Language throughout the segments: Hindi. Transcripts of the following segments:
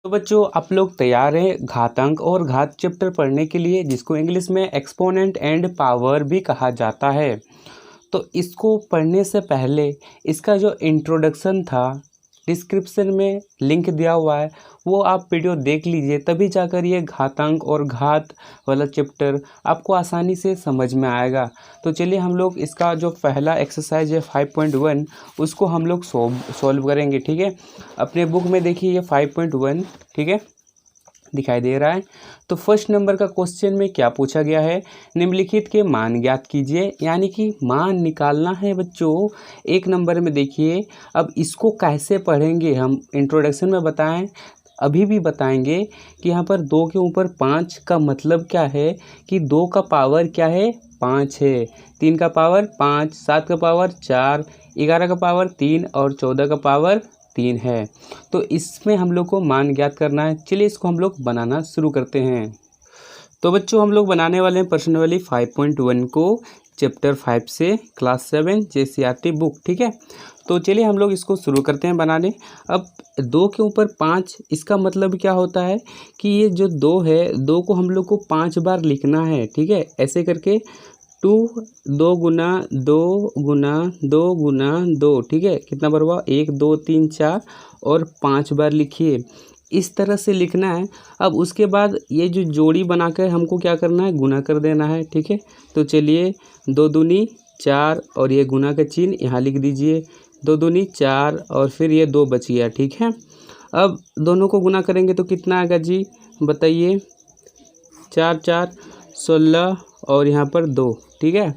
तो बच्चों आप लोग तैयार हैं घातांक और घात चैप्टर पढ़ने के लिए, जिसको इंग्लिश में एक्सपोनेंट एंड पावर भी कहा जाता है। तो इसको पढ़ने से पहले इसका जो इंट्रोडक्शन था डिस्क्रिप्शन में लिंक दिया हुआ है, वो आप वीडियो देख लीजिए, तभी जाकर ये घातांक और घात वाला चैप्टर आपको आसानी से समझ में आएगा। तो चलिए हम लोग इसका जो पहला एक्सरसाइज है 5.1 उसको हम लोग सॉल्व करेंगे। ठीक है, अपने बुक में देखिए ये 5.1 ठीक है दिखाई दे रहा है। तो फर्स्ट नंबर का क्वेश्चन में क्या पूछा गया है, निम्नलिखित के मान ज्ञात कीजिए, यानी कि मान निकालना है बच्चों। एक नंबर में देखिए, अब इसको कैसे पढ़ेंगे हम इंट्रोडक्शन में बताएं, अभी भी बताएंगे कि यहाँ पर 2 के ऊपर 5 का मतलब क्या है कि 2 का पावर क्या है 5 है, 3 का पावर 5, 7 का पावर 4, 11 का पावर 3 और 14 का पावर 3 है। तो इसमें हम लोग को मान ज्ञात करना है। चलिए इसको हम लोग बनाना शुरू करते हैं। तो बच्चों हम लोग बनाने वाले हैं पर्सनली 5.1 को चैप्टर 5 से क्लास 7 JCRT बुक। ठीक है, तो चलिए हम लोग इसको शुरू करते हैं बनाने। अब 2 के ऊपर 5 इसका मतलब क्या होता है कि ये जो 2 है, 2 को हम लोग को 5 बार लिखना है। ठीक है, ऐसे करके 2 2 गुना 2 गुना 2 गुना 2, ठीक है, कितना बार हुआ 1 2 3 4 और 5 बार लिखिए, इस तरह से लिखना है। अब उसके बाद ये जो जोड़ी बनाकर हमको क्या करना है, गुना कर देना है। ठीक है, तो चलिए 2 दूनी 4 और ये गुना का चिन्ह यहाँ लिख दीजिए, 2 दूनी 4 और फिर ये 2 बच गया। ठीक है, अब दोनों को गुना करेंगे तो कितना आएगा जी बताइए, 4 4 16 और यहाँ पर 2। ठीक है,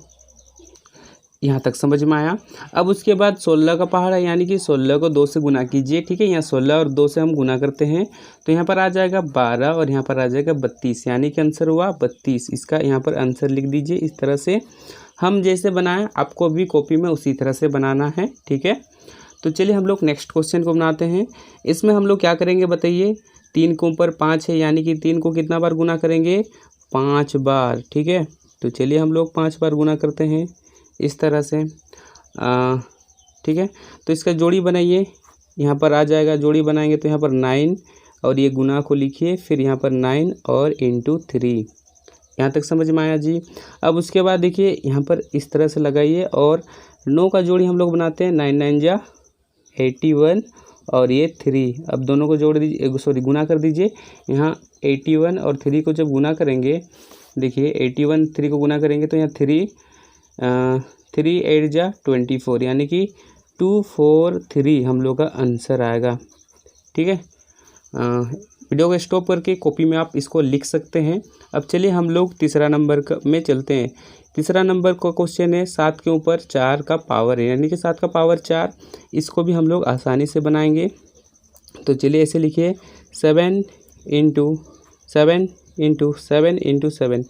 यहाँ तक समझ में आया। अब उसके बाद 16 का पहाड़ है, यानी कि 16 को 2 से गुना कीजिए। ठीक है, यहाँ 16 और 2 से हम गुना करते हैं तो यहाँ पर आ जाएगा 12 और यहाँ पर आ जाएगा 32, यानी कि आंसर हुआ 32। इसका यहाँ पर आंसर लिख दीजिए। इस तरह से हम जैसे बनाएं आपको भी कॉपी में उसी तरह से बनाना है। ठीक है, तो चलिए हम लोग नेक्स्ट क्वेश्चन को बनाते हैं। इसमें हम लोग क्या करेंगे बताइए, 3 के ऊपर 5 है, यानी कि 3 को कितना बार गुना करेंगे 5 बार। ठीक है, तो चलिए हम लोग 5 बार गुना करते हैं इस तरह से। ठीक है, तो इसका जोड़ी बनाइए, यहाँ पर आ जाएगा, जोड़ी बनाएंगे तो यहाँ पर 9 और ये गुना को लिखिए, फिर यहाँ पर 9 और इंटू 3। यहाँ तक समझ में आया जी। अब उसके बाद देखिए यहाँ पर इस तरह से लगाइए और 9 का जोड़ी हम लोग बनाते हैं, 9 9 जा 81 और ये 3। अब दोनों को जोड़ दीजिए, सॉरी गुना कर दीजिए। यहाँ 81 और 3 को जब गुना करेंगे, देखिए 81 3 को गुना करेंगे तो यहाँ 3 8 जा 24, यानी कि 243 हम लोग का आंसर आएगा। ठीक है, वीडियो को स्टॉप करके कॉपी में आप इसको लिख सकते हैं। अब चलिए हम लोग तीसरा नंबर में चलते हैं। तीसरा नंबर का क्वेश्चन है 7 के ऊपर 4 का पावर है, यानी कि 7 का पावर 4। इसको भी हम लोग आसानी से बनाएंगे। तो चलिए ऐसे लिखिए 7 इंटू 7 इंटू 7 इंटू 7।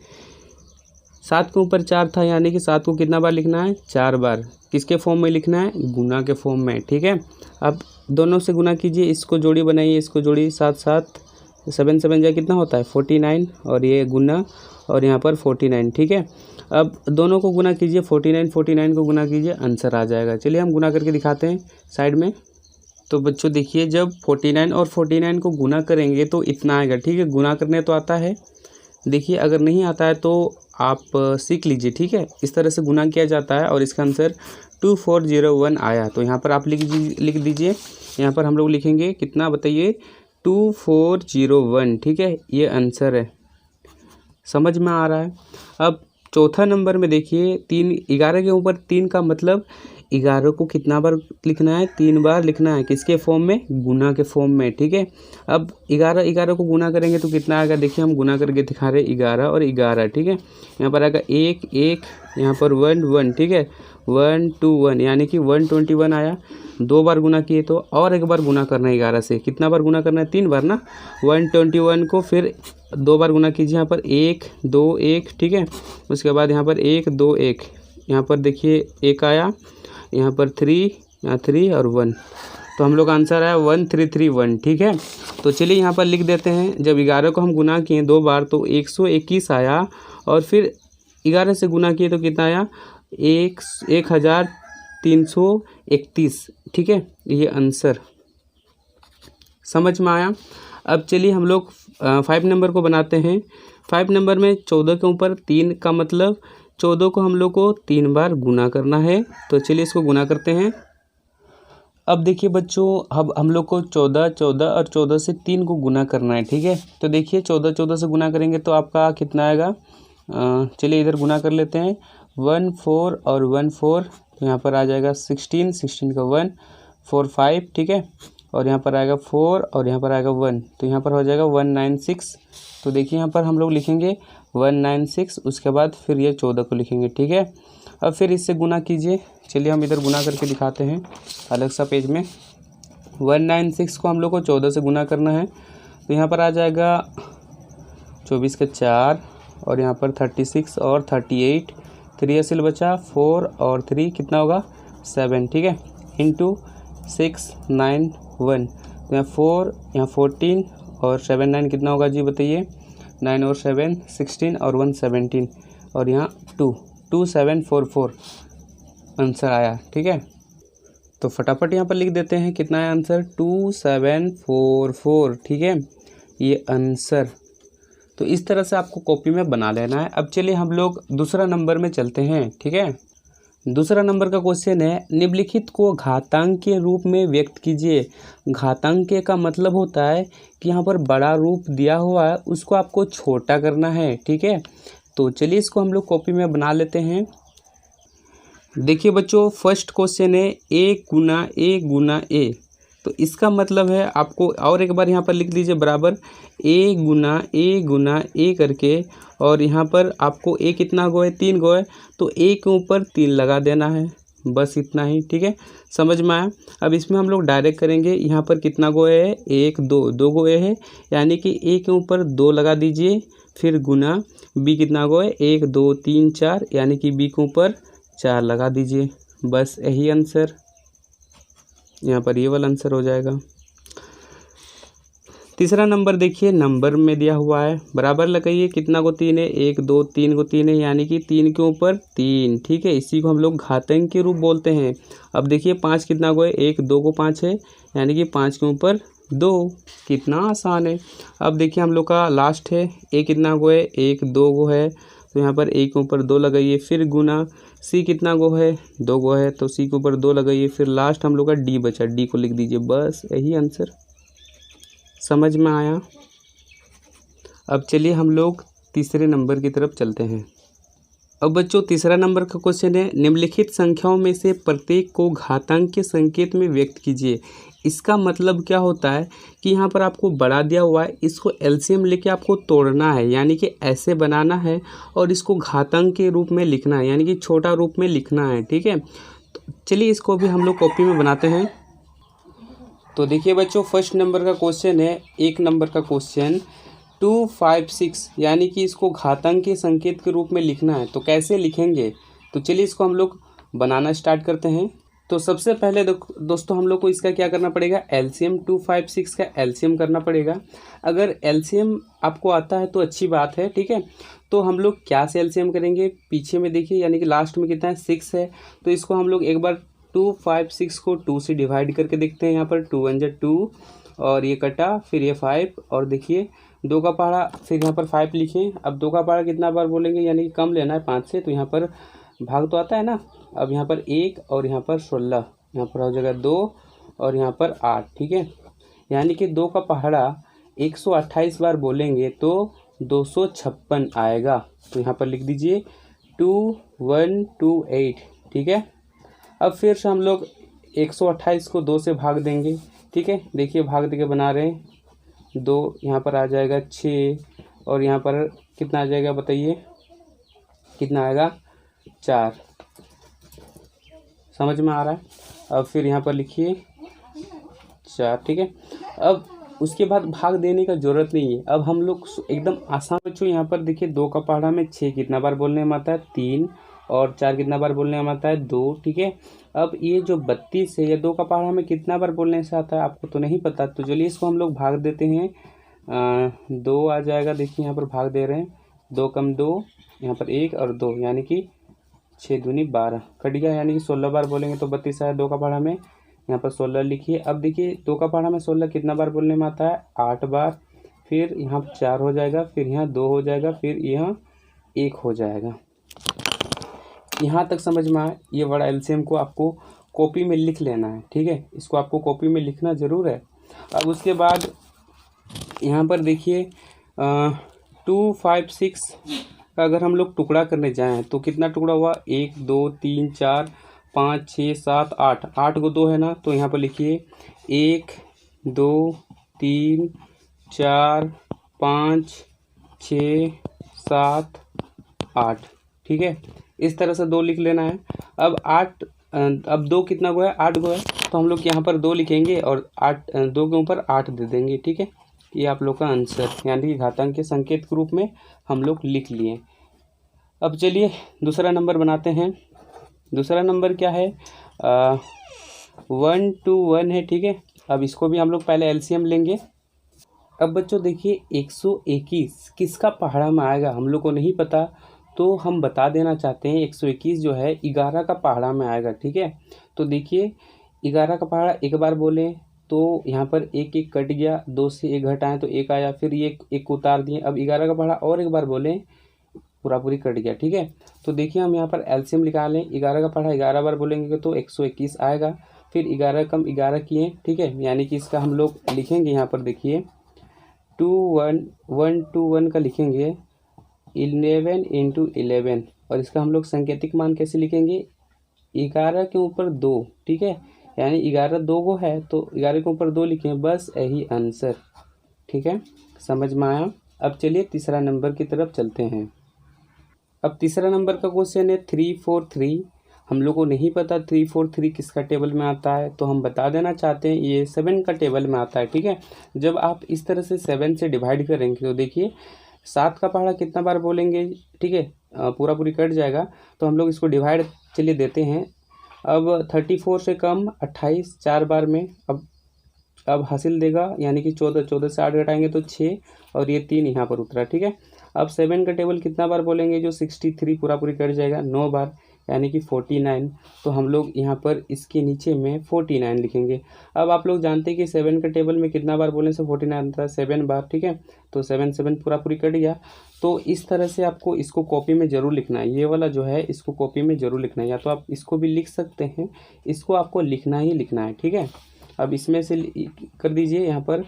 7 के ऊपर 4 था, यानी कि 7 को कितना बार लिखना है 4 बार। किसके फॉर्म में लिखना है, गुना के फॉर्म में। ठीक है, अब दोनों से गुना कीजिए, इसको जोड़ी बनाइए, इसको जोड़ी 7 7 7 7 जा कितना होता है 49 और ये गुना और यहाँ पर 49। ठीक है, अब दोनों को गुना कीजिए, 49 को गुना कीजिए, आंसर आ जाएगा। चलिए हम गुना करके दिखाते हैं साइड में। तो बच्चों देखिए, जब 49 और 49 को गुना करेंगे तो इतना आएगा। ठीक है, गुना करने तो आता है, देखिए अगर नहीं आता है तो आप सीख लीजिए। ठीक है, इस तरह से गुना किया जाता है और इसका आंसर 2401 आया। तो यहाँ पर आप लिख दीजिए, यहाँ पर हम लोग लिखेंगे कितना बताइए 2401। ठीक है, ये आंसर है, समझ में आ रहा है। अब चौथा नंबर में देखिए 3 11 के ऊपर 3 का मतलब 11 को कितना बार लिखना है, 3 बार लिखना है। किसके फॉर्म में, गुना के फॉर्म में। ठीक है, अब 11 को गुना करेंगे तो कितना आएगा, देखिए हम गुना करके दिखा रहे 11 और 11। ठीक है, यहाँ पर आएगा 1 1, यहाँ पर 1 1। ठीक है, 1 2 1, यानी कि 121 आया। 2 बार गुना किए तो और एक बार गुना करना है 11 से। कितना बार गुना करना है, 3 बार ना। 121 को फिर 2 बार गुना कीजिए, यहाँ पर 1 2 1। ठीक है, उसके बाद यहाँ पर 1 2 1, यहाँ पर देखिए 1 आया, यहाँ पर 3, यहाँ 3 और 1। तो हम लोग आंसर आया 1331। ठीक है, तो चलिए यहाँ पर लिख देते हैं, जब 11 को हम गुना किए 2 बार तो 121 आया और फिर 11 से गुना किए तो कितना आया 1331। ठीक है, ये आंसर समझ में आया। अब चलिए हम लोग 5 नंबर को बनाते हैं। 5 नंबर में 14 के ऊपर 3 का मतलब 14 को हम लोग को 3 बार गुना करना है। तो चलिए इसको गुना करते हैं। अब देखिए बच्चों, अब हम लोग को 14 14 और 14 से 3 को गुना करना है, ठीक है। तो देखिए 14 14 से गुना करेंगे तो आपका कितना आएगा, चलिए इधर गुना कर लेते हैं। 1 4 और 1 4, तो यहाँ पर आ जाएगा 16, 16 का 1 4 5, ठीक है। और यहाँ पर आएगा 4 और यहाँ पर आएगा 1, तो यहाँ पर हो जाएगा 196। तो देखिए यहाँ पर हम लोग लिखेंगे 196, उसके बाद फिर ये 14 को लिखेंगे, ठीक है। अब फिर इससे गुना कीजिए। चलिए हम इधर गुना करके दिखाते हैं अलग सा पेज में। 196 को हम लोग को 14 से गुना करना है, तो यहाँ पर आ जाएगा 24 का 4 और यहाँ पर 36 और 38, 3 असिल बचा, 4 और 3 कितना होगा 7, ठीक है। इंटू 6 9 1, तो यहाँ 4 यहाँ 14 और 7 9 कितना होगा जी बताइए। 9 और 7 16 और 1 17 और यहाँ 2744 आंसर आया, ठीक है। तो फटाफट यहाँ पर लिख देते हैं कितना है आंसर, 2744, ठीक है, ये आंसर। तो इस तरह से आपको कॉपी में बना लेना है। अब चलिए हम लोग दूसरा नंबर में चलते हैं, ठीक है। दूसरा नंबर का क्वेश्चन है, निम्नलिखित को घातांक के रूप में व्यक्त कीजिए। घातांक का मतलब होता है कि यहाँ पर बड़ा रूप दिया हुआ है, उसको आपको छोटा करना है, ठीक है। तो चलिए इसको हम लोग कॉपी में बना लेते हैं। देखिए बच्चों, फर्स्ट क्वेश्चन है ए गुना ए। तो इसका मतलब है आपको, और एक बार यहाँ पर लिख लीजिए बराबर, ए गुना ए करके, और यहाँ पर आपको ए कितना गो है, 3 गो है, तो ए के ऊपर 3 लगा देना है, बस इतना ही, ठीक है। समझ में आया। अब इसमें हम लोग डायरेक्ट करेंगे। यहाँ पर कितना गो है, 1 2 गो ए है, यानी कि ए के ऊपर 2 लगा दीजिए, फिर गुना बी कितना गो है, 1 2 3 4, यानी कि बी के ऊपर 4 लगा दीजिए, बस यही आंसर, यहाँ पर ये वाला आंसर हो जाएगा। तीसरा नंबर देखिए, नंबर में दिया हुआ है, बराबर लगाइए, कितना को 3 है, 1 2 3 को 3 है, यानी कि 3 के ऊपर 3, ठीक है। इसी को हम लोग घातांक के रूप बोलते हैं। अब देखिए 5 कितना को है, 1 2 को 5 है, यानी कि 5 के ऊपर 2, कितना आसान है। अब देखिए हम लोग का लास्ट है, ए कितना को है, 1 2 गो है, तो यहाँ पर ए के ऊपर 2 लगाइए, फिर गुना सी कितना गो है, 2 गो है, तो सी के ऊपर 2 लगाइए, फिर लास्ट हम लोग का डी बचा, डी को लिख दीजिए, बस यही आंसर। समझ में आया। अब चलिए हम लोग तीसरे नंबर की तरफ चलते हैं। अब बच्चों तीसरा नंबर का क्वेश्चन है, निम्नलिखित संख्याओं में से प्रत्येक को घातांक के संकेत में व्यक्त कीजिए। इसका मतलब क्या होता है कि यहाँ पर आपको बड़ा दिया हुआ है, इसको एलसीएम लेके आपको तोड़ना है, यानी कि ऐसे बनाना है, और इसको घातांक के रूप में लिखना है, यानी कि छोटा रूप में लिखना है, ठीक है। तो चलिए इसको भी हम लोग कॉपी में बनाते हैं। तो देखिए बच्चों, फर्स्ट नंबर का क्वेश्चन है, 1 नंबर का क्वेश्चन, 256, यानी कि इसको घातांक के संकेत के रूप में लिखना है। तो कैसे लिखेंगे, तो चलिए इसको हम लोग बनाना स्टार्ट करते हैं। तो सबसे पहले दोस्तों हम लोग को इसका क्या करना पड़ेगा, एलसीएम 256 का एलसीएम करना पड़ेगा। अगर एलसीएम आपको आता है तो अच्छी बात है, ठीक है। तो हम लोग क्या से एलसीएम करेंगे, पीछे में देखिए, यानी कि लास्ट में कितना है, 6 है, तो इसको हम लोग एक बार 256 को 2 से डिवाइड करके देखते हैं। यहाँ पर 2 1 2 और ये कटा, फिर ये 5, और देखिए 2 का पहाड़ा, फिर यहाँ पर 5 लिखें। अब 2 का पहाड़ा कितना बार बोलेंगे, यानी कि कम लेना है 5 से, तो यहाँ पर भाग तो आता है ना। अब यहाँ पर 1 और यहाँ पर 16, यहाँ पर हो जाएगा 2 और यहाँ पर 8, ठीक है। यानी कि 2 का पहाड़ा 128 बार बोलेंगे तो 256 आएगा। तो यहाँ पर लिख दीजिए 2128, ठीक है। अब फिर से हम लोग 128 को 2 से भाग देंगे, ठीक है। देखिए भाग देके बना रहे हैं, 2 यहाँ पर आ जाएगा 6, और यहाँ पर कितना आ जाएगा बताइए, कितना आएगा 4। समझ में आ रहा है। अब फिर यहाँ पर लिखिए 4, ठीक है। अब उसके बाद भाग देने का ज़रूरत नहीं है, अब हम लोग एकदम आसान बच्चों। यहाँ पर देखिए 2 का पहाड़ा में 6 कितना बार बोलने में आता है, 3, और 4 कितना बार बोलने में आता है, 2, ठीक है। अब ये जो 32 है, ये 2 का पहाड़ा में कितना बार बोलने से आता है आपको तो नहीं पता, तो चलिए इसको हम लोग भाग देते हैं। 2 आ जाएगा, देखिए यहाँ पर भाग दे रहे हैं, 2 कम 2, यहाँ पर 1 और 2, यानी कि 6 दूनी 12 कट गया, यानी कि 16 बार बोलेंगे तो 32 आया 2 का पहाड़ा में। यहाँ पर 16 लिखिए। अब देखिए 2 का पहाड़ा में 16 कितना बार बोलने में आता है, 8 बार। फिर यहाँ 4 हो जाएगा, फिर यहाँ 2 हो जाएगा, फिर यहाँ 1 हो जाएगा। यहाँ तक समझ में आए। ये बड़ा एलसीएम को आपको कॉपी में लिख लेना है, ठीक है, इसको आपको कॉपी में लिखना ज़रूर है। अब उसके बाद यहाँ पर देखिए 2, 5, 6 का अगर हम लोग टुकड़ा करने जाएँ तो कितना टुकड़ा हुआ, 1, 2, 3, 4, 5, 6, 7, 8, 8 को 2 है ना, तो यहाँ पर लिखिए 1, 2, 3, 4, 5, 6, 7, 8, ठीक है। इस तरह से 2 लिख लेना है। अब 2 कितना गो है, 8 गो है, तो हम लोग यहाँ पर 2 लिखेंगे और 2 के ऊपर 8 दे देंगे, ठीक है। ये आप लोग का आंसर यानी कि घातांक के संकेत के रूप में हम लोग लिख लिए। अब चलिए दूसरा नंबर बनाते हैं। दूसरा नंबर क्या है, 1 to 1 है, ठीक है। अब इसको भी हम लोग पहले एलसीएम लेंगे। अब बच्चों देखिए 121 किसका पहाड़ा में आएगा हम लोग को नहीं पता, तो हम बता देना चाहते हैं 121 जो है 11 का पहाड़ा में आएगा, ठीक है। तो देखिए 11 का पहाड़ा एक बार बोले तो यहाँ पर 1 1 कट गया, 2 से 1 घटाएं तो 1 आया, फिर ये 1 उतार दिए। अब 11 का पहाड़ा और एक बार बोले पूरी कट गया, ठीक है। तो देखिए हम यहाँ पर एलसीएम निकालें, 11 का पहाड़ा 11 बार बोलेंगे तो 121 आएगा। फिर 11 कम 11 किए, ठीक है, यानी कि इसका हम लोग लिखेंगे यहाँ पर देखिए 1 to 1 का लिखेंगे 11 × 11 और इसका हम लोग सांकेतिक मान कैसे लिखेंगे, 11 के ऊपर 2, ठीक है, यानी 11 2 गो है तो 11 के ऊपर 2 लिखें, बस यही आंसर, ठीक है, समझ में आया। अब चलिए तीसरा नंबर की तरफ चलते हैं। अब तीसरा नंबर का क्वेश्चन है 343। हम लोग को नहीं पता 343 किसका टेबल में आता है, तो हम बता देना चाहते हैं ये 7 का टेबल में आता है, ठीक है। जब आप इस तरह से 7 से डिवाइड करेंगे तो देखिए 7 का पहाड़ा कितना बार बोलेंगे, ठीक है, पूरी कट जाएगा, तो हम लोग इसको डिवाइड चलिए देते हैं। अब 34 से कम 28 4 बार में, अब हासिल देगा यानी कि 14 से 8 घटाएंगे तो 6 और ये 3 यहाँ पर उतरा, ठीक है। अब 7 का टेबल कितना बार बोलेंगे, जो 63 पूरी कट जाएगा 9 बार यानी कि 49, तो हम लोग यहाँ पर इसके नीचे में 49 लिखेंगे। अब आप लोग जानते हैं कि 7 का टेबल में कितना बार बोलने से 49 आता है, 7 बार, ठीक है। तो 7 पूरी कट गया। तो इस तरह से आपको इसको कॉपी में ज़रूर लिखना है, ये वाला जो है इसको कॉपी में ज़रूर लिखना है, या तो आप इसको भी लिख सकते हैं, इसको आपको लिखना ही लिखना है, ठीक है। अब इसमें से कर दीजिए यहाँ पर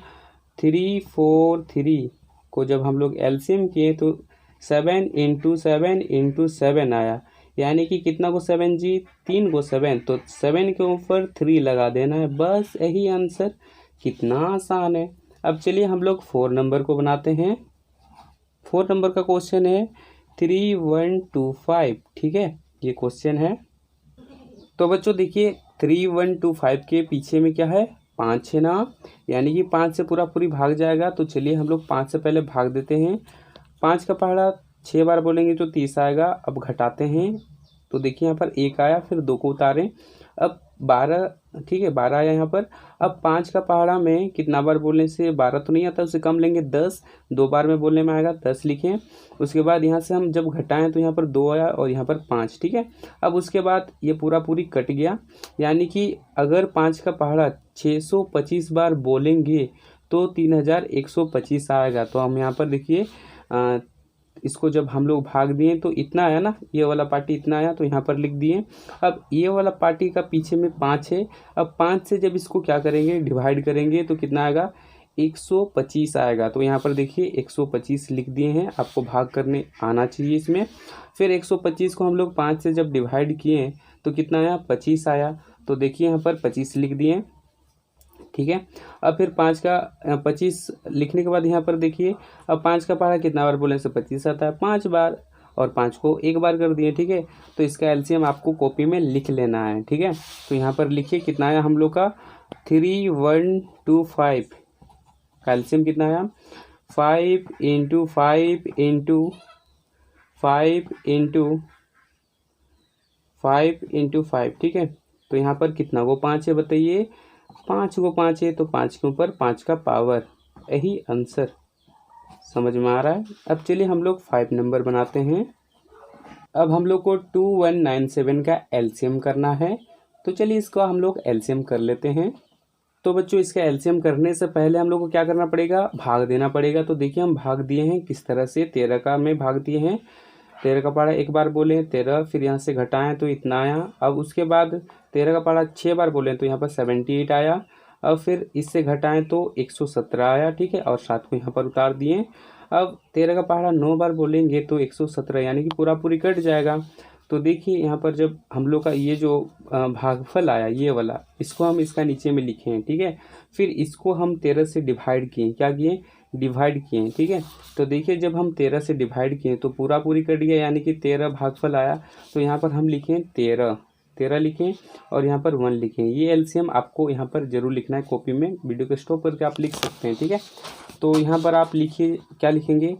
343 को जब हम लोग एलसीएम किए तो 7 × 7 × 7 आया, यानी कि कितना को 7 जी, 3 को 7, तो 7 के ऊपर 3 लगा देना है, बस यही आंसर, कितना आसान है। अब चलिए हम लोग 4 नंबर को बनाते हैं। 4 नंबर का क्वेश्चन है 3125, ठीक है, ये क्वेश्चन है। तो बच्चों देखिए 3125 के पीछे में क्या है, 5 है ना, यानी कि 5 से पूरी भाग जाएगा। तो चलिए हम लोग 5 से पहले भाग देते हैं। 5 का पहाड़ा 6 बार बोलेंगे तो 30 आएगा। अब घटाते हैं तो देखिए यहाँ पर 1 आया, फिर 2 को उतारें, अब 12, ठीक है, 12 आया यहाँ पर। अब 5 का पहाड़ा में कितना बार बोलने से 12 तो नहीं आता, उससे कम लेंगे 10, 2 बार में बोलने में आएगा 10 लिखें। उसके बाद यहाँ से हम जब घटाएं तो यहाँ पर 2 आया और यहाँ पर 5, ठीक है। अब उसके बाद ये पूरी कट गया, यानी कि अगर 5 का पहाड़ा 625 बार बोलेंगे तो 3125 आएगा। तो हम यहाँ पर देखिए इसको जब हम लोग भाग दिए तो इतना आया ना, ये वाला पार्टी इतना आया, तो यहाँ पर लिख दिए। अब ये वाला पार्टी का पीछे में 5 है, अब 5 से जब इसको क्या करेंगे, डिवाइड करेंगे तो कितना आएगा, 125 आएगा। तो यहाँ पर देखिए 125 लिख दिए हैं, आपको भाग करने आना चाहिए इसमें। फिर 125 को हम लोग 5 से जब डिवाइड किए तो कितना आया, 25 आया। तो देखिए यहाँ पर 25 लिख दिए, ठीक है। अब फिर 5 का 25 लिखने के बाद यहाँ पर देखिए अब 5 का पहाड़ा कितना बार बोलने से 25 आता है, 5 बार, और 5 को 1 बार कर दिए, ठीक है। तो इसका एलसीएम आपको कॉपी में लिख लेना है, ठीक है। तो यहाँ पर लिखिए कितना आया हम लोग का 3125 का एलसीएम कितना आया, 5 × 5 × 5 × 5 × 5, ठीक है। तो यहाँ पर कितना वो 5 है बताइए, 5 को 5 है, तो 5 के ऊपर 5 का पावर, यही आंसर, समझ में आ रहा है। अब चलिए हम लोग 5 नंबर बनाते हैं। अब हम लोग को 2197 का एलसीएम करना है। तो चलिए इसको हम लोग एलसीएम कर लेते हैं। तो बच्चों इसका एलसीएम करने से पहले हम लोग को क्या करना पड़ेगा, भाग देना पड़ेगा। तो देखिए हम भाग दिए हैं किस तरह से, 13 का में भाग दिए हैं। 13 का पहाड़ा एक बार बोले 13, फिर यहाँ से घटाएं तो इतना आया। अब उसके बाद 13 का पहाड़ा 6 बार बोले तो यहाँ पर 78 आया। अब फिर इससे घटाएं तो 117 आया, ठीक है, और 7 को यहाँ पर उतार दिए। अब 13 का पहाड़ा 9 बार बोलेंगे तो 117 यानी कि पूरा पूरी कट जाएगा। तो देखिए यहाँ पर जब हम लोग का ये जो भागफल आया ये वाला, इसको हम इसका नीचे में लिखे हैं, ठीक है। फिर इसको हम 13 से डिवाइड किए, क्या किए, डिवाइड किए, ठीक है। तो देखिए जब हम 13 से डिवाइड किए तो पूरा पूरी कट गया, यानी कि 13 भागफल आया। तो यहाँ पर हम लिखें 13 लिखें और यहाँ पर 1 लिखें। ये एलसीएम आपको यहाँ पर जरूर लिखना है कॉपी में, वीडियो को स्टॉप करके आप लिख सकते हैं, ठीक है। तो यहाँ पर आप लिखिए, क्या लिखेंगे,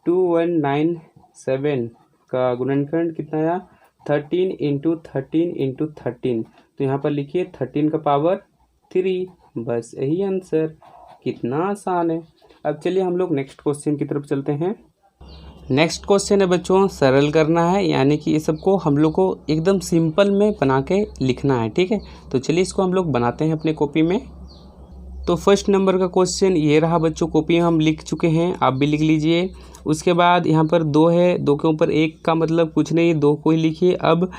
2197 का गुणनखंड कितना आया, 13 इंटू 13। तो यहाँ पर लिखिए 13 का पावर 3, बस यही आंसर। कितना आसान है। अब चलिए हम लोग नेक्स्ट क्वेश्चन की तरफ चलते हैं। नेक्स्ट क्वेश्चन है बच्चों सरल करना है, यानी कि ये सबको हम लोग को एकदम सिंपल में बना के लिखना है, ठीक है। तो चलिए इसको हम लोग बनाते हैं अपने कॉपी में। तो फर्स्ट नंबर का क्वेश्चन ये रहा बच्चों, कॉपी हम लिख चुके हैं, आप भी लिख लीजिए। उसके बाद यहाँ पर 2 है, 2 के ऊपर 1 का मतलब कुछ नहीं, 2 को ही लिखिए। अब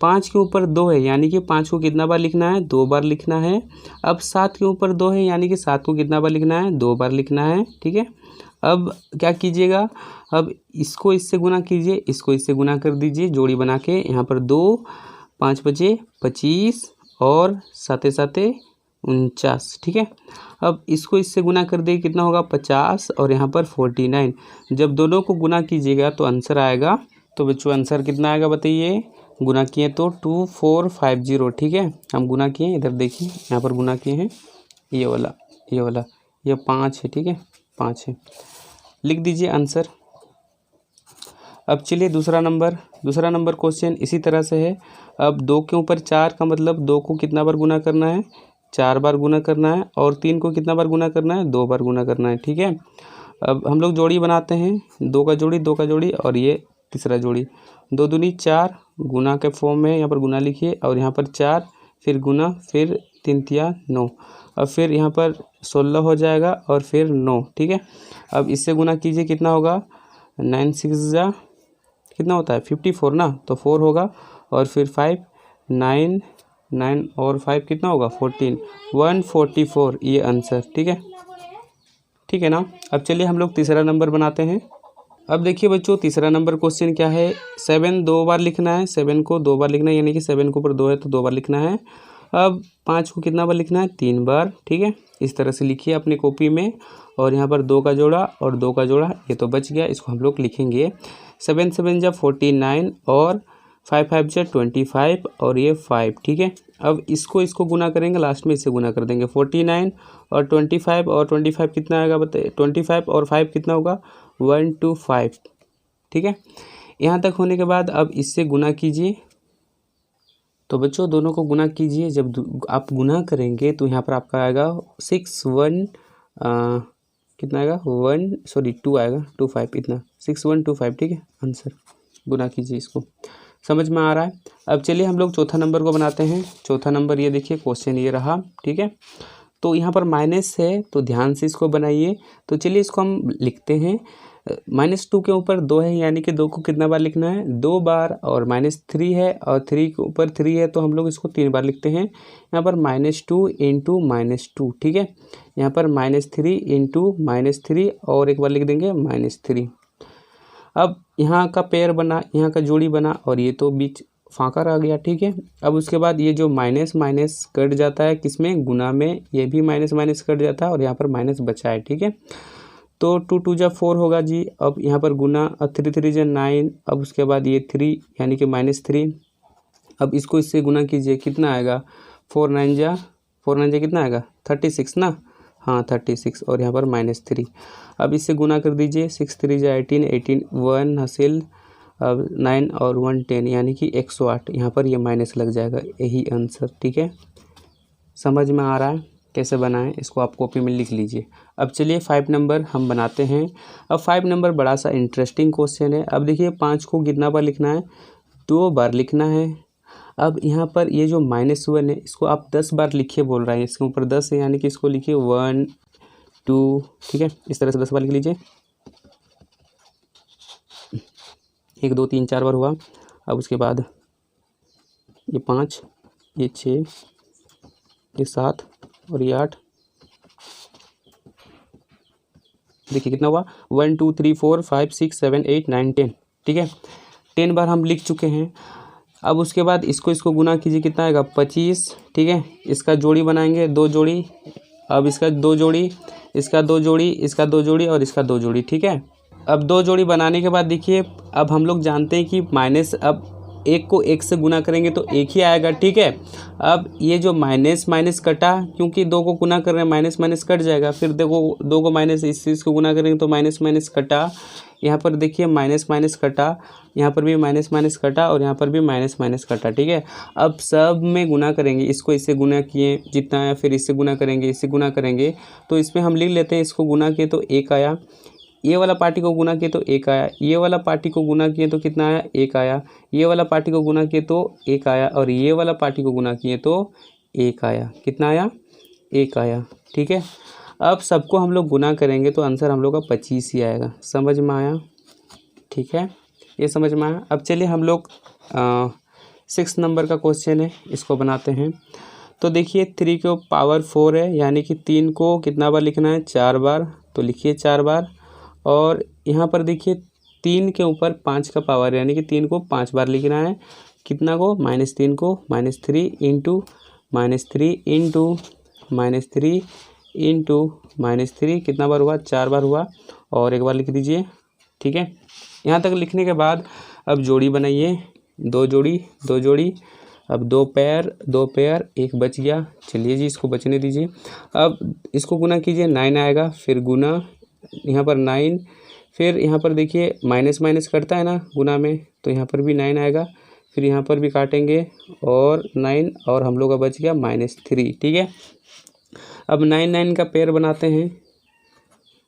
5 के ऊपर 2 है, यानी कि 5 को कितना बार लिखना है, 2 बार लिखना है। अब 7 के ऊपर 2 है, यानी कि 7 को कितना बार लिखना है, 2 बार लिखना है, ठीक है। अब क्या कीजिएगा, अब इसको इससे गुना कीजिए, इसको इससे गुना कर दीजिए जोड़ी बना के। यहाँ पर 2 5 बचे 25 और 7 7 49, ठीक है। अब इसको इससे गुना कर दें, कितना होगा 50 और यहाँ पर 49। जब दोनों को गुना कीजिएगा तो आंसर आएगा। तो बच्चों आंसर कितना आएगा बताइए, गुना किए तो 2450, ठीक है। हम गुना किए, इधर देखिए यहाँ पर गुना किए हैं, ये वाला ये 5 है, ठीक है, 5 है, लिख दीजिए आंसर। अब चलिए दूसरा नंबर क्वेश्चन इसी तरह से है। अब 2 के ऊपर 4 का मतलब 2 को कितना बार गुना करना है, 4 बार गुना करना है। और 3 को कितना बार गुना करना है, 2 बार गुना करना है, ठीक है। अब हम लोग जोड़ी बनाते हैं, 2 का जोड़ी और ये तीसरा जोड़ी, 2 दूनी 4 गुना के फॉर्म में, यहाँ पर गुना लिखिए और यहाँ पर 4 फिर गुना, फिर 3 तिया 9, और फिर यहाँ पर 16 हो जाएगा और फिर 9, ठीक है। अब इससे गुना कीजिए, कितना होगा, 9 6 जा कितना होता है 54 ना, तो 4 होगा और फिर 5 9 और 5 कितना होगा 14, 144 ये आंसर, ठीक है ना। अब चलिए हम लोग तीसरा नंबर बनाते हैं। अब देखिए बच्चों तीसरा नंबर क्वेश्चन क्या है, 7 2 बार लिखना है, 7 को 2 बार लिखना है, यानी कि 7 के ऊपर 2 है तो 2 बार लिखना है। अब 5 को कितना बार लिखना है, 3 बार, ठीक है। इस तरह से लिखिए अपनी कॉपी में। और यहाँ पर 2 का जोड़ा और 2 का जोड़ा, ये तो बच गया, इसको हम लोग लिखेंगे 7 7 जा 49 और 5 5 जा 25 और ये 5, ठीक है। अब इसको गुना करेंगे, लास्ट में इससे गुना कर देंगे, 49 और 25 कितना आएगा बताइए, 25 और 5 कितना होगा 125, ठीक है। यहाँ तक होने के बाद अब इससे गुना कीजिए। तो बच्चों दोनों को गुना कीजिए, जब आप गुना करेंगे तो यहाँ पर आपका आएगा कितना आएगा 2 आएगा 25, इतना 6125, ठीक है आंसर। गुना कीजिए, इसको समझ में आ रहा है। अब चलिए हम लोग चौथा नंबर को बनाते हैं। चौथा नंबर ये देखिए क्वेश्चन ये रहा, ठीक है। तो यहाँ पर माइनस है तो ध्यान से इसको बनाइए। तो चलिए इसको हम लिखते हैं, -2 के ऊपर 2 है, यानी कि 2 को कितना बार लिखना है, 2 बार। और -3 है और 3 के ऊपर 3 है तो हम लोग इसको 3 बार लिखते हैं। यहाँ पर -2 इंटू -2, ठीक है। यहाँ पर -3 इंटू -3 और एक बार लिख देंगे -3। अब यहाँ का पेयर बना, यहाँ का जोड़ी बना और ये तो बीच फाँका रह गया, ठीक है। अब उसके बाद ये जो माइनस माइनस कट जाता है किसमें, गुना में, ये भी माइनस माइनस कट जाता है और यहाँ पर माइनस बचा है, ठीक है। तो 2 2 जा 4 होगा जी। अब यहाँ पर गुना, 3 3 जा 9, अब उसके बाद ये 3 यानी कि -3। अब इसको इससे गुना कीजिए, कितना आएगा 4 9 जा कितना आएगा 36 ना, हाँ 36 और यहाँ पर -3। अब इससे गुना कर दीजिए, 6 3 जा 18 1 हासिल, अब 9 और 1 10 यानी कि 108। यहाँ पर ये माइनस लग जाएगा, यही आंसर, ठीक है। समझ में आ रहा है कैसे बनाएं, इसको आप कॉपी में लिख लीजिए। अब चलिए 5 नंबर हम बनाते हैं। अब 5 नंबर बड़ा सा इंटरेस्टिंग क्वेश्चन है। अब देखिए 5 को कितना बार लिखना है, 2 बार लिखना है। अब यहाँ पर ये जो -1 है इसको आप 10 बार लिखिए बोल रहा है, इसके ऊपर 10 है यानी कि इसको लिखिए 1 2, ठीक है, इस तरह से 10 बार लिख लीजिए। 1 2 3 4 बार हुआ। अब उसके बाद ये 5, ये 6, ये 7 और ये 8। देखिए कितना हुआ, 1 2 3 4 5 6 7 8 9 10, ठीक है, 10 बार हम लिख चुके हैं। अब उसके बाद इसको गुना कीजिए, कितना आएगा 25, ठीक है। इसका जोड़ी बनाएंगे, 2 जोड़ी, अब इसका 2 जोड़ी, इसका 2 जोड़ी, इसका 2 जोड़ी और इसका 2 जोड़ी, ठीक है। अब 2 जोड़ी बनाने के बाद देखिए, अब हम लोग जानते हैं कि माइनस, अब 1 को 1 से गुना करेंगे तो 1 ही आएगा, ठीक है। अब ये जो माइनस माइनस कटा, क्योंकि 2 को गुना कर रहे हैं, माइनस माइनस कट जाएगा। फिर देखो 2 को माइनस, इस चीज़ को गुना करेंगे तो माइनस माइनस कटा, यहाँ पर देखिए माइनस माइनस कटा, यहाँ पर भी माइनस माइनस कटा और यहाँ पर भी माइनस माइनस कटा, ठीक है। अब सब में गुना करेंगे, इसको इससे गुना किए जितना आया, फिर इससे गुना करेंगे, इससे गुना करेंगे, तो इसमें हम लिख लेते हैं, इसको गुना किए तो 1 आया, ये वाला पार्टी को गुना किए तो 1 आया, ये वाला पार्टी को गुना किए तो कितना आया, 1 आया, ये वाला पार्टी को गुना किए तो 1 आया और ये वाला पार्टी को गुना किए तो 1 आया। कितना आया, 1 आया, ठीक है। अब सबको हम लोग गुना करेंगे तो आंसर हम लोग का 25 ही आएगा। समझ में आया, ठीक है, ये समझ में आया। अब चलिए हम लोग 6 नंबर का क्वेश्चन है, इसको बनाते हैं। तो देखिए 3 को पावर 4 है, यानी कि 3 को कितना बार लिखना है, 4 बार, तो लिखिए 4 बार। और यहाँ पर देखिए 3 के ऊपर 5 का पावर यानी कि 3 को 5 बार लिखना है। कितना को, -3 को, -3 इंटू -3 इंटू -3 इंटू -3, कितना बार हुआ, 4 बार हुआ, और 1 बार लिख दीजिए, ठीक है। यहाँ तक लिखने के बाद अब जोड़ी बनाइए, 2 जोड़ी 2 जोड़ी, अब 2 पेयर 2 पेयर, 1 बच गया, चलिए जी इसको बचने दीजिए। अब इसको गुना कीजिए, 9 आएगा, फिर गुना, यहाँ पर 9, फिर यहाँ पर देखिए माइनस माइनस कटता है ना गुना में, तो यहाँ पर भी 9 आएगा, फिर यहाँ पर भी काटेंगे और 9, और हम लोग का बच गया -3, ठीक है। अब 9 9 का पेयर बनाते हैं।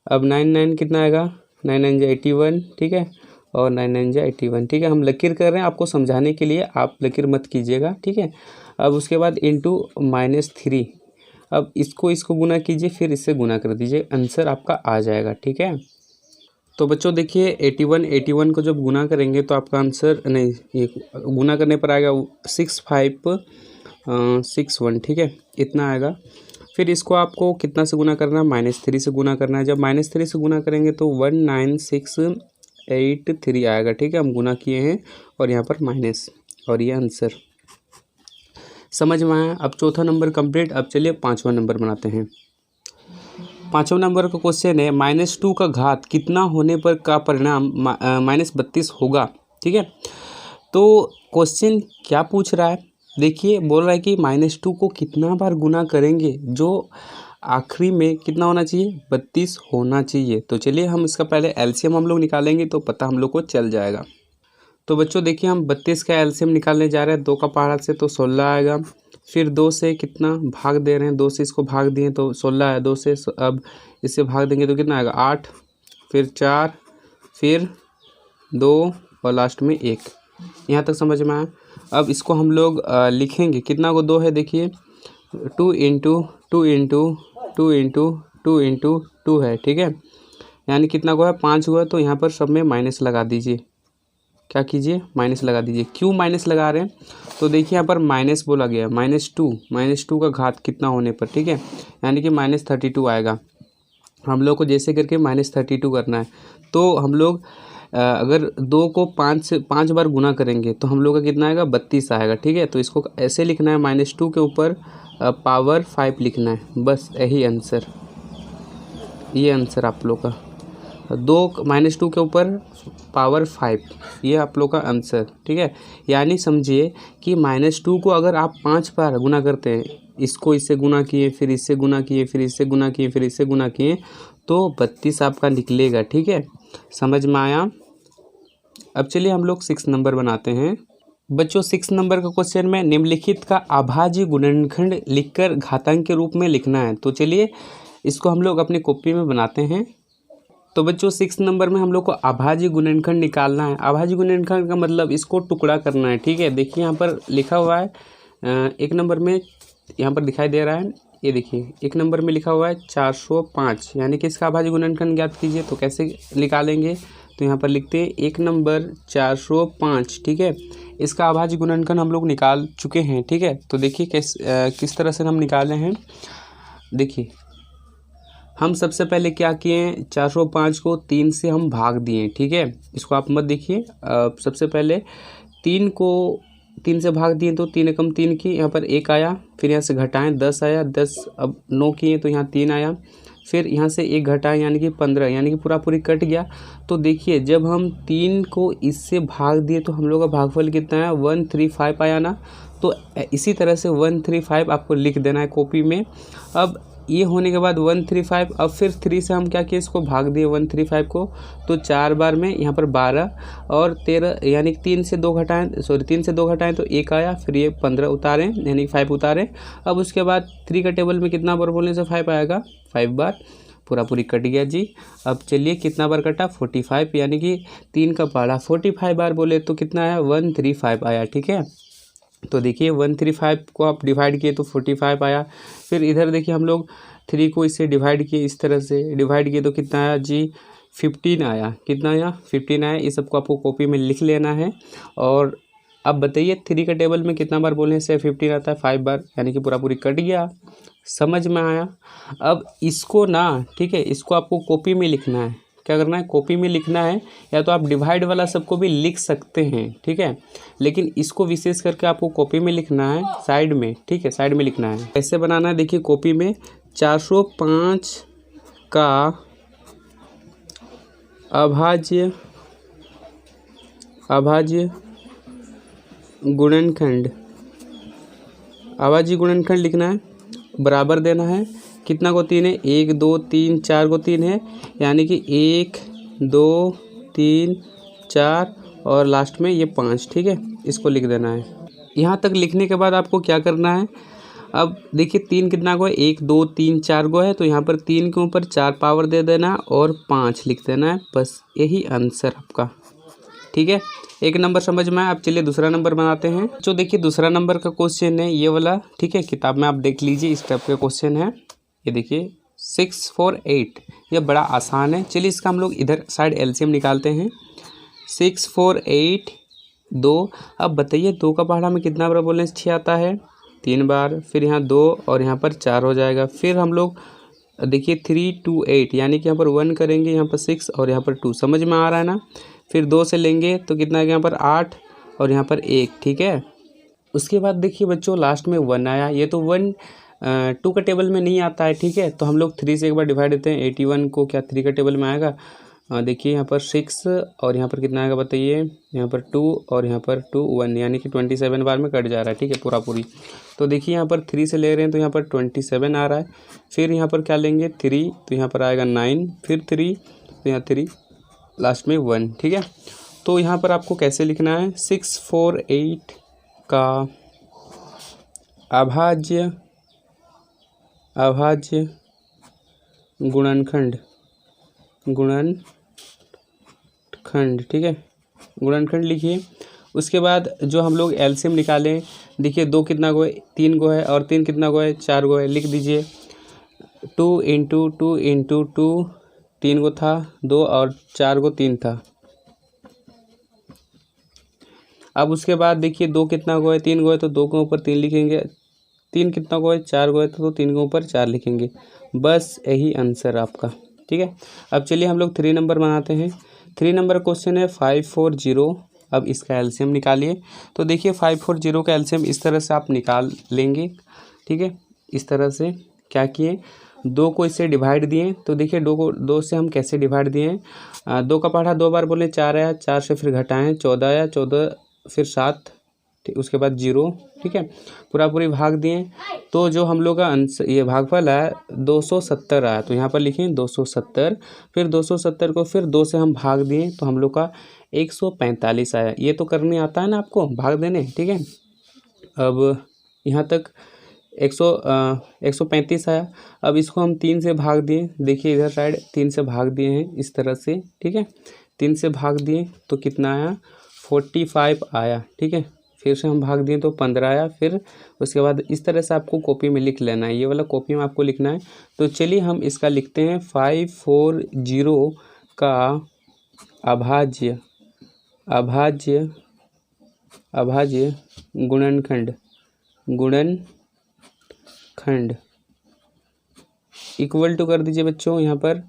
अब 9 9 कितना आएगा, 9 9 जा 81, ठीक है, और 9 9 जा 81, ठीक है। हम लकीर कर रहे हैं आपको समझाने के लिए, आप लकीर मत कीजिएगा, ठीक है। अब उसके बाद इंटू -3, अब इसको गुना कीजिए, फिर इससे गुना कर दीजिए, आंसर आपका आ जाएगा, ठीक है। तो बच्चों देखिए 81 को जब गुना करेंगे तो आपका आंसर, नहीं, ये गुना करने पर आएगा 6561, ठीक है, इतना आएगा। फिर इसको आपको कितना से गुना करना है, -3 से गुना करना है। जब -3 से गुना करेंगे तो 19683 आएगा, ठीक है। हम गुना किए हैं और यहाँ पर माइनस, और ये आंसर समझ में आया। अब चौथा नंबर कंप्लीट। अब चलिए 5वां नंबर बनाते हैं। 5वां नंबर का क्वेश्चन है, -2 का घात कितना होने पर का परिणाम -32 होगा, ठीक है। तो क्वेश्चन क्या पूछ रहा है, देखिए बोल रहा है कि -2 को कितना बार गुना करेंगे, जो आखिरी में कितना होना चाहिए, 32 होना चाहिए। तो चलिए हम इसका पहले एलसीएम हम लोग निकालेंगे तो पता हम लोग को चल जाएगा। तो बच्चों देखिए हम 32 का एलसीएम निकालने जा रहे हैं, 2 का पहाड़ा से तो 16 आएगा, फिर 2 से कितना भाग दे रहे हैं, 2 से इसको भाग दिए तो 16 है, 2 से अब इससे भाग देंगे तो कितना आएगा 8, फिर 4, फिर 2 और लास्ट में 1। यहाँ तक समझ में आया। अब इसको हम लोग लिखेंगे, कितना को 2 है, देखिए 2 इंटू 2 इंटू 2 इंटू 2 इंटू 2 है, ठीक है, यानी कितना को है 5 हुआ। तो यहाँ पर सब में माइनस लगा दीजिए, क्या कीजिए, माइनस लगा दीजिए। क्यों माइनस लगा रहे हैं, तो देखिए यहाँ पर माइनस बोला गया है, -2 का घात कितना होने पर, ठीक है, यानी कि -32 आएगा। हम लोग को जैसे करके -32 करना है। तो हम लोग अगर 2 को 5 बार गुना करेंगे तो हम लोग का कितना आएगा, 32 आएगा, ठीक है। तो इसको ऐसे लिखना है, -2 के ऊपर पावर 5 लिखना है, बस यही आंसर, ये आंसर आप लोग का, 2 के ऊपर पावर 5, ये आप लोग का आंसर, ठीक है। यानी समझिए कि -2 को अगर आप 5 बार गुना करते हैं, इसको इससे गुना किए, फिर इससे गुना किए, फिर इससे गुना किए, फिर इससे गुना किए, तो 32 आपका निकलेगा, ठीक है। समझ में आया। अब चलिए हम लोग 6 नंबर बनाते हैं। बच्चों 6 नंबर का क्वेश्चन में निम्नलिखित का अभाज्य गुणनखंड लिखकर घातांक के रूप में लिखना है। तो चलिए इसको हम लोग अपनी कॉपी में बनाते हैं। तो बच्चों 6 नंबर में हम लोग को अभाज्य गुणनखंड निकालना है। अभाज्य गुणनखंड का मतलब इसको टुकड़ा करना है, ठीक है। देखिए यहाँ पर लिखा हुआ है 1 नंबर में, यहाँ पर दिखाई दे रहा है, ये देखिए 1 नंबर में लिखा हुआ है 405, यानी कि इसका अभाज्य गुणनखंड ज्ञात कीजिए। तो कैसे निकालेंगे, तो यहाँ पर लिखते हैं 1 नंबर 405, ठीक है। इसका अभाज्य गुणनखंड हम लोग निकाल चुके हैं, ठीक है। तो देखिए किस तरह से हम निकाले हैं। देखिए हम सबसे पहले क्या किए, 405 को 3 से हम भाग दिए, ठीक है। इसको आप मत देखिए, सबसे पहले 3 को 3 से भाग दिए तो 3 एकम 3 की, यहाँ पर 1 आया, फिर यहाँ से घटाएं 10 आया, 10 अब 9 किए तो यहाँ 3 आया, फिर यहाँ से 1 घटाएं यानी कि 15, यानी कि पूरी कट गया। तो देखिए जब हम 3 को इससे भाग दिए तो हम लोग का भागफल कितना है, 135 आया ना। तो इसी तरह से 135 आपको लिख देना है कॉपी में। अब ये होने के बाद 135, अब फिर 3 से हम क्या किए, इसको भाग दिए 135 को, तो 4 बार में यहाँ पर 12 और 13, यानी 3 से 2 घटाएं तो 1 आया, फिर ये 15 उतारें यानी 5 उतारें। अब उसके बाद 3 का टेबल में कितना बार बोलने से 5 आएगा, 5 बार, पूरी कट गया जी। अब चलिए कितना बार कटा, 45, यानी कि 3 का पहाड़ा 45 बार बोले तो कितना आया, 135 आया, ठीक है। तो देखिए 135 को आप डिवाइड किए तो 45 आया। फिर इधर देखिए हम लोग 3 को इससे डिवाइड किए, इस तरह से डिवाइड किए तो कितना आया जी, 15 आया। कितना आया, 15 आया। इस सबको आपको कॉपी में लिख लेना है। और अब बताइए 3 का टेबल में कितना बार बोलने से 15 आता है, 5 बार, यानी कि पूरी कट गया। समझ में आया। अब इसको ना, ठीक है, इसको आपको कॉपी में लिखना है। क्या करना है, कॉपी में लिखना है, या तो आप डिवाइड वाला सबको भी लिख सकते हैं, ठीक है, लेकिन इसको विशेष करके आपको कॉपी में लिखना है, साइड में, ठीक है, साइड में लिखना है। कैसे बनाना है, देखिए कॉपी में 405 का अभाज्य गुणनखंड लिखना है, बराबर देना है। कितना को 3 है, 1 2 3 4 को 3 है, यानी कि 1 2 3 4 और लास्ट में ये 5, ठीक है। इसको लिख देना है। यहाँ तक लिखने के बाद आपको क्या करना है, अब देखिए 3 कितना को है, 1 2 3 4 को है, तो यहाँ पर 3 के ऊपर 4 पावर दे देना और 5 लिख देना है, बस यही आंसर आपका, ठीक है। 1 नंबर समझ में आया। अब चलिए दूसरा नंबर बनाते हैं। जो देखिए दूसरा नंबर का क्वेश्चन है ये वाला, ठीक है, किताब में आप देख लीजिए, इस टाइप का क्वेश्चन है। ये देखिए 6 4 8, ये बड़ा आसान है। चलिए इसका हम लोग इधर साइड एलसीएम निकालते हैं। 6 4 8 2। अब बताइए 2 का पहाड़ा में कितना बार बोलने से 6 आता है, 3 बार, फिर यहाँ 2 और यहाँ पर 4 हो जाएगा। फिर हम लोग देखिए 3 2 8, यानी कि यहाँ पर 1 करेंगे, यहाँ पर 6 और यहाँ पर 2, समझ में आ रहा है ना। फिर 2 से लेंगे तो कितना है, यहाँ पर 8 और यहाँ पर 1, ठीक है। उसके बाद देखिए बच्चों लास्ट में 1 आया, ये तो 1 2 का टेबल में नहीं आता है, ठीक है। तो हम लोग 3 से एक बार डिवाइड देते हैं। 81 को क्या 3 का टेबल में आएगा, देखिए यहाँ पर 6 और यहाँ पर कितना आएगा बताइए, यहाँ पर 2 और यहाँ पर 2 1, यानी कि 27 बार में कट जा रहा है, ठीक है, पूरी। तो देखिए यहाँ पर 3 से ले रहे हैं तो यहाँ पर 27 आ रहा है। फिर यहाँ पर क्या लेंगे 3, तो यहाँ पर आएगा 9, फिर 3 तो यहाँ 3, लास्ट में 1, ठीक है। तो यहाँ पर आपको कैसे लिखना है, 6 4 8 का अभाज्य गुणनखंड, ठीक है, गुणनखंड लिखिए। उसके बाद जो हम लोग एलसीएम निकालें, देखिए 2 कितना को है, 3 को है, और 3 कितना को है, 4 को है, लिख दीजिए। 2 × 2 × 2, 3 को था 2 और 4 को 3 था। अब उसके बाद देखिए 2 कितना को है, 3 को है, तो 2 के ऊपर 3 लिखेंगे। 3 कितना को है, 4 को है, तो 3 के ऊपर 4 लिखेंगे, बस यही आंसर आपका, ठीक है। अब चलिए हम लोग 3 नंबर बनाते हैं। 3 नंबर क्वेश्चन है 540। अब इसका एलसीएम निकालिए। तो देखिए 540 का एलसीएम इस तरह से आप निकाल लेंगे, ठीक है। इस तरह से क्या किए, 2 को इससे डिवाइड दिए, तो देखिए 2 को 2 से हम कैसे डिवाइड दिए, 2 का पहाड़ा 2 बार बोले 4 आया, 4 से फिर घटाएं 14 आया, 14 फिर 7, उसके बाद 0, ठीक है, पूरी भाग दिए। तो जो हम लोग का आंसर ये भागफल है 270 आया, तो यहाँ पर लिखें 270। फिर 270 को फिर 2 से हम भाग दिए तो हम लोग का 145 आया। ये तो करने आता है ना आपको, भाग देने, ठीक है। अब यहाँ तक 135 आया। अब इसको हम 3 से भाग दिए, देखिए इधर साइड 3 से भाग दिए हैं इस तरह से, ठीक है। 3 से भाग दिए तो कितना आया, 45 आया, ठीक है। फिर से हम भाग दिए तो 15 आया। फिर उसके बाद इस तरह से आपको कॉपी में लिख लेना है, ये वाला कॉपी में आपको लिखना है। तो चलिए हम इसका लिखते हैं 540 का अभाज्य गुणनखंड इक्वल टू कर दीजिए बच्चों। यहाँ पर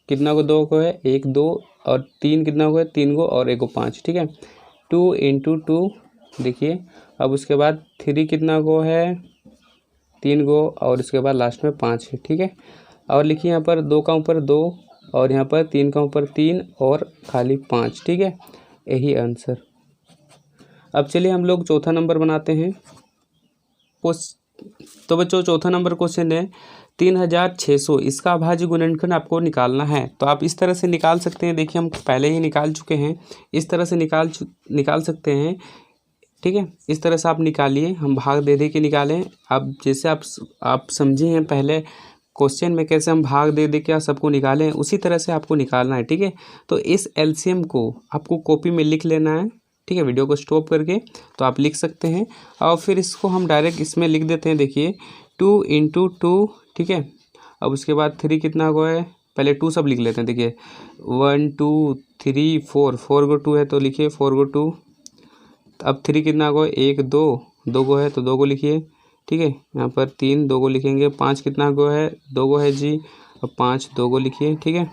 कितना को 2 को है 1 2 और 3 कितना को है 3 को और 1 को 5, ठीक है। 2 × 2 देखिए। अब उसके बाद 3 कितना को है 3 को और उसके बाद लास्ट में 5 है, ठीक है। और लिखिए यहाँ पर 2 का ऊपर 2 और यहाँ पर 3 का ऊपर 3 और खाली 5, ठीक है। यही आंसर। अब चलिए हम लोग चौथा नंबर बनाते हैं। तो बच्चों चौथा नंबर क्वेश्चन है 3600, इसका अभाज्य गुणनखंड आपको निकालना है। तो आप इस तरह से निकाल सकते हैं, देखिए हम पहले ही निकाल चुके हैं, इस तरह से निकाल सकते हैं, ठीक है। इस तरह से आप निकालिए, हम भाग दे के निकालें। अब जैसे आप समझे हैं पहले क्वेश्चन में कैसे हम भाग दे के सबको निकालें, उसी तरह से आपको निकालना है, ठीक है। तो इस एलसीएम को आपको कॉपी में लिख लेना है, ठीक है। वीडियो को स्टॉप करके तो आप लिख सकते हैं और फिर इसको हम डायरेक्ट इसमें लिख देते हैं। देखिए 2 × 2, ठीक है। अब उसके बाद 3 कितना को है, पहले 2 सब लिख लेते हैं। देखिए 1 2 3 4 को 2 है तो लिखिए 4 को 2। अब 3 कितना को है 1 2 को है तो 2 को लिखिए, ठीक है। यहाँ पर 3 2 को लिखेंगे। 5 कितना को है 2 को है जी, अब 5 2 को लिखिए, ठीक है।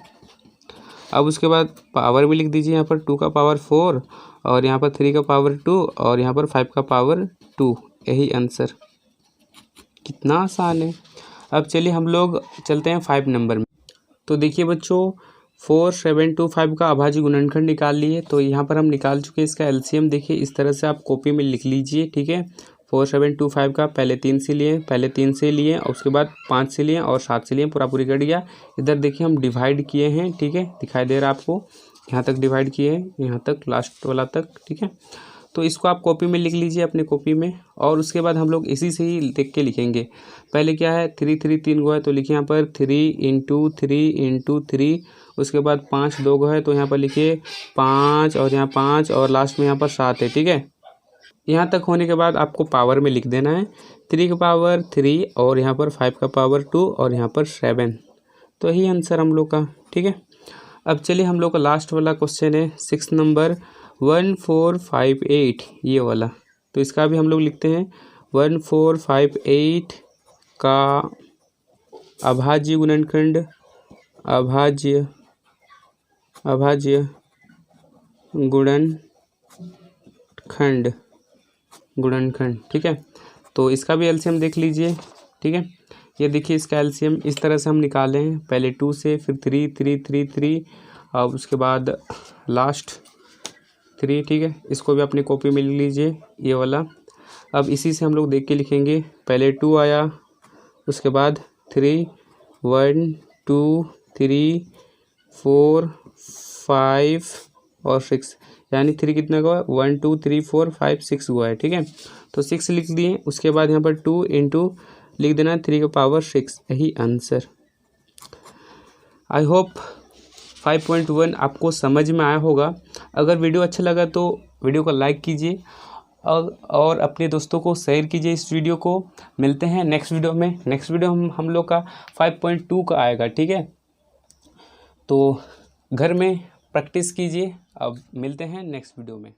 अब उसके बाद पावर भी लिख दीजिए, यहाँ पर 2 का पावर 4 और यहाँ पर 3 का पावर 2 और यहाँ पर 5 का पावर 2, यही आंसर। कितना आसान है। अब चलिए हम लोग चलते हैं 5 नंबर में। तो देखिए बच्चों 4725 का अभाज्य गुणनखंड निकाल लिए। तो यहाँ पर हम निकाल चुके हैं इसका एलसीएम। देखिए इस तरह से आप कॉपी में लिख लीजिए, ठीक है। 4725 का पहले 3 से लिए और उसके बाद 5 से लिए और 7 से लिए, पूरी कट गया। इधर देखिए हम डिवाइड किए हैं, ठीक है, दिखाई दे रहा है आपको, यहाँ तक डिवाइड किए हैं, यहाँ तक लास्ट वाला तक, ठीक है। तो इसको आप कॉपी में लिख लीजिए अपने कॉपी में और उसके बाद हम लोग इसी से ही देख के लिखेंगे। पहले क्या है 3 गो है तो लिखिए यहाँ पर 3 × 3 × 3। उसके बाद 5 2 गो है तो यहाँ पर लिखिए 5 और यहाँ 5 और लास्ट में यहाँ पर 7 है, ठीक है। यहाँ तक होने के बाद आपको पावर में लिख देना है 3 का पावर 3 और यहाँ पर 5 का पावर 2 और यहाँ पर 7। तो यही आंसर हम लोग का, ठीक है। अब चलिए हम लोग का लास्ट वाला क्वेश्चन है 6 नंबर 1458, ये वाला। तो इसका भी हम लोग लिखते हैं 1458 का अभाज्य गुणनखंड गुणनखंड, ठीक है। तो इसका भी एलसीएम देख लीजिए, ठीक है। ये देखिए इसका एलसीएम इस तरह से हम निकाले हैं, पहले 2 से, फिर 3 3 3 3 और उसके बाद लास्ट 3, ठीक है। इसको भी अपनी कॉपी में लिख लीजिए, ये वाला। अब इसी से हम लोग देख के लिखेंगे, पहले 2 आया, उसके बाद 3 1 2 3 4 5 और 6, यानी 3 कितना का है 1 2 3 4 5 6 हुआ है, ठीक है। तो 6 लिख दिए। उसके बाद यहाँ पर 2 × लिख देना 3 का पावर 6, यही आंसर। आई होप 5.1 आपको समझ में आया होगा। अगर वीडियो अच्छा लगा तो वीडियो को लाइक कीजिए और अपने दोस्तों को शेयर कीजिए इस वीडियो को। मिलते हैं नेक्स्ट वीडियो में। नेक्स्ट वीडियो हम लोग का 5.2 का आएगा, ठीक है। तो घर में प्रैक्टिस कीजिए। अब मिलते हैं नेक्स्ट वीडियो में।